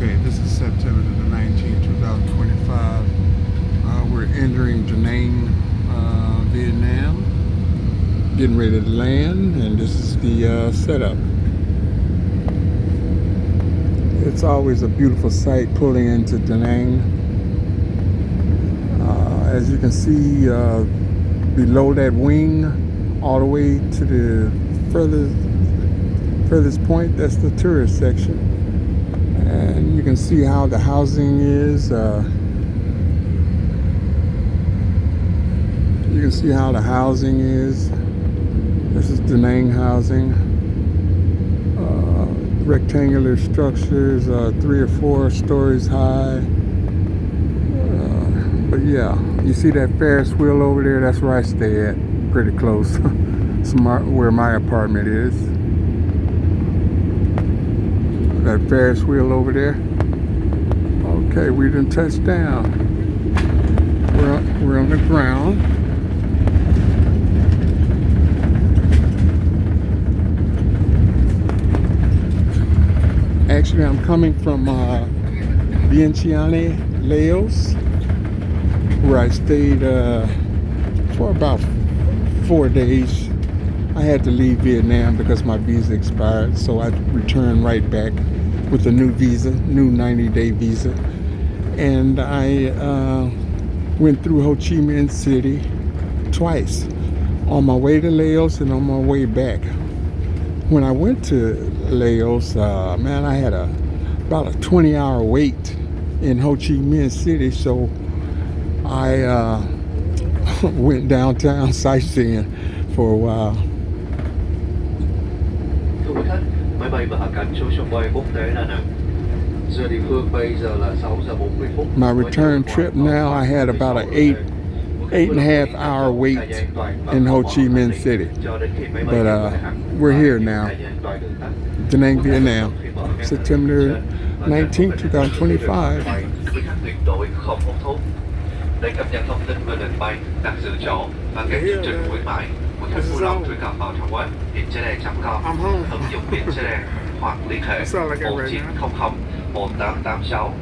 Okay, this is September the 19th, 2025. We're entering Da Nang, Vietnam. Getting ready to land, and this is the setup. It's always a beautiful sight pulling into Da Nang. As you can see, below that wing, all the way to the furthest point, that's the tourist section. And you can see how the housing is. You can see how the housing is. This is Da Nang housing. Rectangular structures, 3 or 4 stories high. But yeah, you see that Ferris wheel over there? That's where I stay at, pretty close. It's where my apartment is. That Ferris wheel over there. Okay, we done touched down. We're on the ground. Actually, I'm coming from Vientiane, Laos, where I stayed for about 4 days. I had to leave Vietnam because my visa expired, so I returned right back with a new visa, new 90-day visa. And I went through Ho Chi Minh City twice, on my way to Laos and on my way back. When I went to Laos, man, I had about a 20-hour wait in Ho Chi Minh City, so I went downtown sightseeing for a while. Thưa quý khách, máy bay và hạ cánh số sân bay quốc tế Đà Nẵng. Giờ địa phương bây giờ là 6 giờ 40 phút. My return trip now, I had about an 8.5 hour wait in Ho Chi Minh City. But we're here now. Da Nang, Vietnam, September 19, 2025. Quý khách tuyệt đối không hút thuốc. Để cập nhật thông tin về lịch bay, đặt giữ chỗ và các chương trình khuyến mãi, quý khách vui lòng truy cập vào trang web vietjetair.com, ứng dụng Vietjet hoặc liên hệ 1900 1886